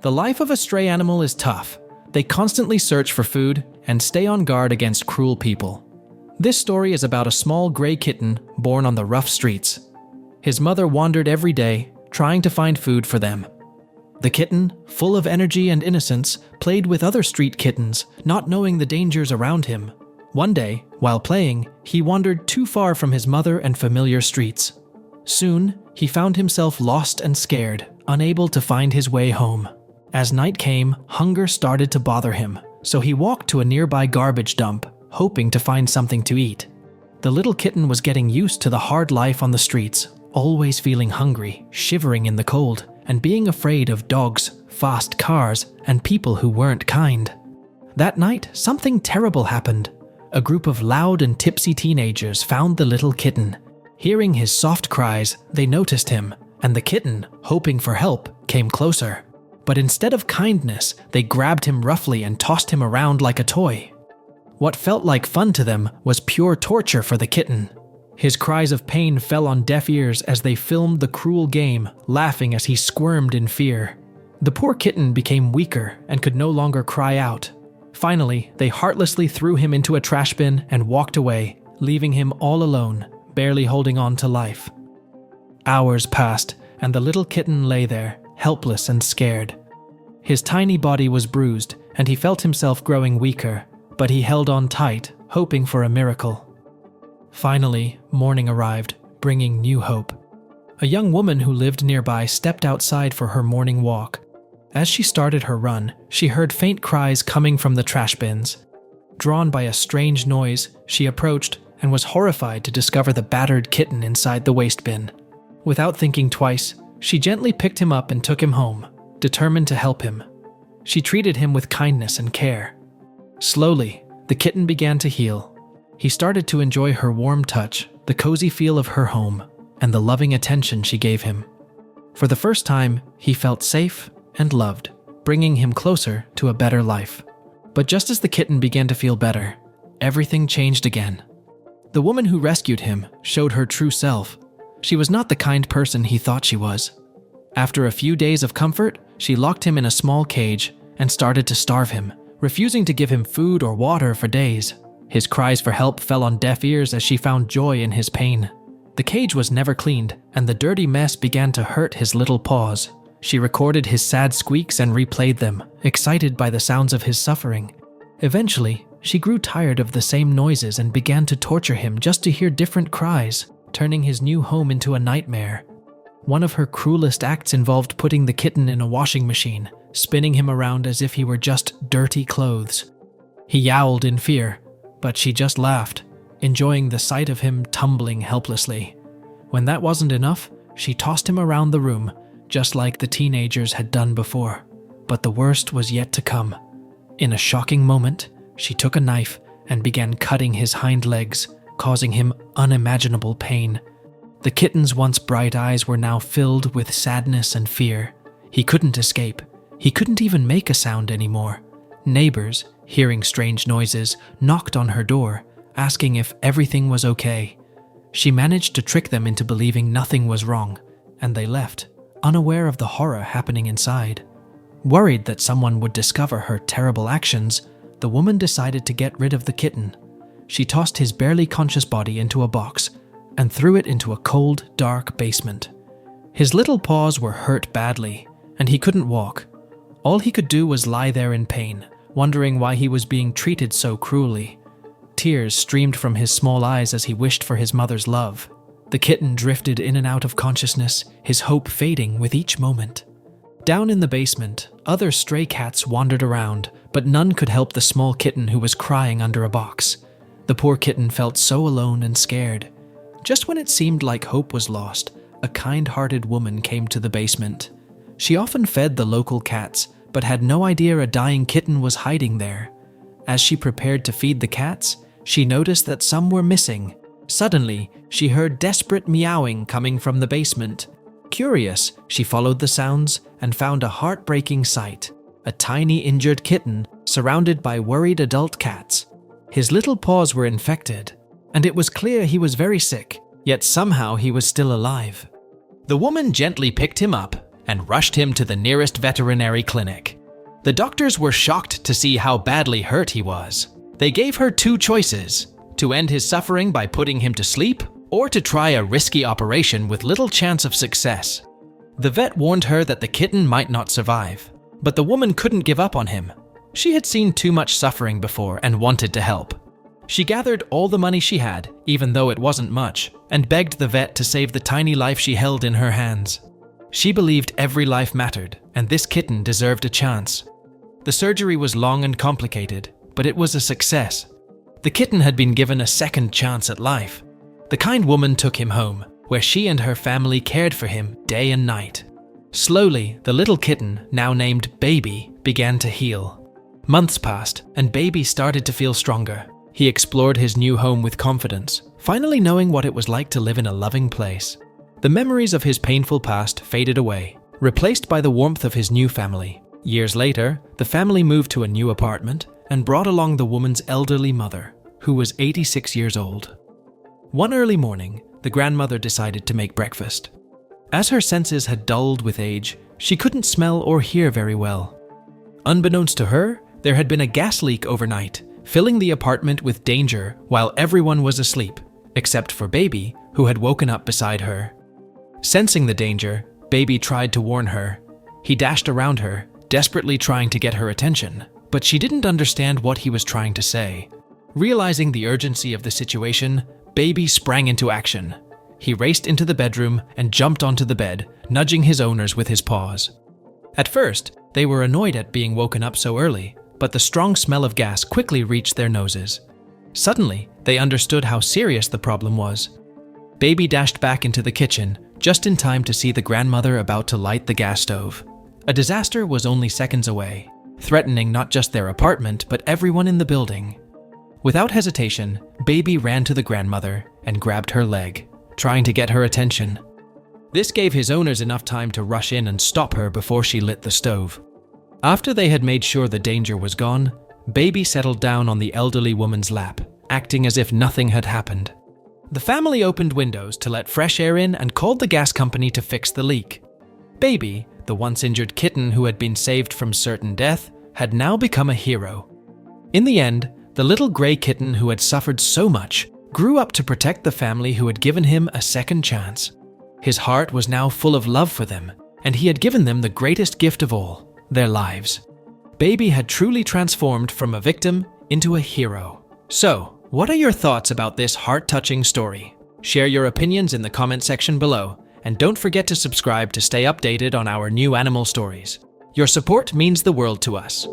The life of a stray animal is tough. They constantly search for food and stay on guard against cruel people. This story is about a small gray kitten born on the rough streets. His mother wandered every day, trying to find food for them. The kitten, full of energy and innocence, played with other street kittens, not knowing the dangers around him. One day, while playing, he wandered too far from his mother and familiar streets. Soon, he found himself lost and scared, unable to find his way home. As night came, hunger started to bother him, so he walked to a nearby garbage dump, hoping to find something to eat. The little kitten was getting used to the hard life on the streets, always feeling hungry, shivering in the cold, and being afraid of dogs, fast cars, and people who weren't kind. That night, something terrible happened. A group of loud and tipsy teenagers found the little kitten. Hearing his soft cries, they noticed him, and the kitten, hoping for help, came closer. But instead of kindness, they grabbed him roughly and tossed him around like a toy. What felt like fun to them was pure torture for the kitten. His cries of pain fell on deaf ears as they filmed the cruel game, laughing as he squirmed in fear. The poor kitten became weaker and could no longer cry out. Finally, they heartlessly threw him into a trash bin and walked away, leaving him all alone, barely holding on to life. Hours passed, and the little kitten lay there, helpless and scared. His tiny body was bruised, and he felt himself growing weaker, but he held on tight, hoping for a miracle. Finally, morning arrived, bringing new hope. A young woman who lived nearby stepped outside for her morning walk. As she started her run, she heard faint cries coming from the trash bins. Drawn by a strange noise, she approached and was horrified to discover the battered kitten inside the waste bin. Without thinking twice, she gently picked him up and took him home, determined to help him. She treated him with kindness and care. Slowly, the kitten began to heal. He started to enjoy her warm touch, the cozy feel of her home, and the loving attention she gave him. For the first time, he felt safe and loved, bringing him closer to a better life. But just as the kitten began to feel better, everything changed again. The woman who rescued him showed her true self. She was not the kind person he thought she was. After a few days of comfort, she locked him in a small cage and started to starve him, refusing to give him food or water for days. His cries for help fell on deaf ears as she found joy in his pain. The cage was never cleaned, and the dirty mess began to hurt his little paws. She recorded his sad squeaks and replayed them, excited by the sounds of his suffering. Eventually, she grew tired of the same noises and began to torture him just to hear different cries, turning his new home into a nightmare. One of her cruelest acts involved putting the kitten in a washing machine, spinning him around as if he were just dirty clothes. He yowled in fear, but she just laughed, enjoying the sight of him tumbling helplessly. When that wasn't enough, she tossed him around the room, just like the teenagers had done before. But the worst was yet to come. In a shocking moment, she took a knife and began cutting his hind legs, causing him unimaginable pain. The kitten's once bright eyes were now filled with sadness and fear. He couldn't escape. He couldn't even make a sound anymore. Neighbors, hearing strange noises, knocked on her door, asking if everything was okay. She managed to trick them into believing nothing was wrong, and they left, unaware of the horror happening inside. Worried that someone would discover her terrible actions, the woman decided to get rid of the kitten. She tossed his barely conscious body into a box and threw it into a cold, dark basement. His little paws were hurt badly, and he couldn't walk. All he could do was lie there in pain, wondering why he was being treated so cruelly. Tears streamed from his small eyes as he wished for his mother's love. The kitten drifted in and out of consciousness, his hope fading with each moment. Down in the basement, other stray cats wandered around, but none could help the small kitten who was crying under a box. The poor kitten felt so alone and scared. Just when it seemed like hope was lost, a kind-hearted woman came to the basement. She often fed the local cats, but had no idea a dying kitten was hiding there. As she prepared to feed the cats, she noticed that some were missing. Suddenly, she heard desperate meowing coming from the basement. Curious, she followed the sounds and found a heartbreaking sight: a tiny injured kitten surrounded by worried adult cats. His little paws were infected, and it was clear he was very sick, yet somehow he was still alive. The woman gently picked him up and rushed him to the nearest veterinary clinic. The doctors were shocked to see how badly hurt he was. They gave her two choices: to end his suffering by putting him to sleep, or to try a risky operation with little chance of success. The vet warned her that the kitten might not survive, but the woman couldn't give up on him. She had seen too much suffering before and wanted to help. She gathered all the money she had, even though it wasn't much, and begged the vet to save the tiny life she held in her hands. She believed every life mattered, and this kitten deserved a chance. The surgery was long and complicated, but it was a success. The kitten had been given a second chance at life. The kind woman took him home, where she and her family cared for him day and night. Slowly, the little kitten, now named Baby, began to heal. Months passed, and Baby started to feel stronger. He explored his new home with confidence, finally knowing what it was like to live in a loving place. The memories of his painful past faded away, replaced by the warmth of his new family. Years later, the family moved to a new apartment and brought along the woman's elderly mother, who was 86 years old. One early morning, the grandmother decided to make breakfast. As her senses had dulled with age, she couldn't smell or hear very well. Unbeknownst to her, there had been a gas leak overnight, filling the apartment with danger while everyone was asleep, except for Baby, who had woken up beside her. Sensing the danger, Baby tried to warn her. He dashed around her, desperately trying to get her attention, but she didn't understand what he was trying to say. Realizing the urgency of the situation, Baby sprang into action. He raced into the bedroom and jumped onto the bed, nudging his owners with his paws. At first, they were annoyed at being woken up so early, but the strong smell of gas quickly reached their noses. Suddenly, they understood how serious the problem was. Baby dashed back into the kitchen, just in time to see the grandmother about to light the gas stove. A disaster was only seconds away, threatening not just their apartment, but everyone in the building. Without hesitation, Baby ran to the grandmother and grabbed her leg, trying to get her attention. This gave his owners enough time to rush in and stop her before she lit the stove. After they had made sure the danger was gone, Baby settled down on the elderly woman's lap, acting as if nothing had happened. The family opened windows to let fresh air in and called the gas company to fix the leak. Baby, the once injured kitten who had been saved from certain death, had now become a hero. In the end, the little gray kitten who had suffered so much grew up to protect the family who had given him a second chance. His heart was now full of love for them, and he had given them the greatest gift of all, their lives. Baby had truly transformed from a victim into a hero. So, what are your thoughts about this heart-touching story? Share your opinions in the comment section below, and don't forget to subscribe to stay updated on our new animal stories. Your support means the world to us.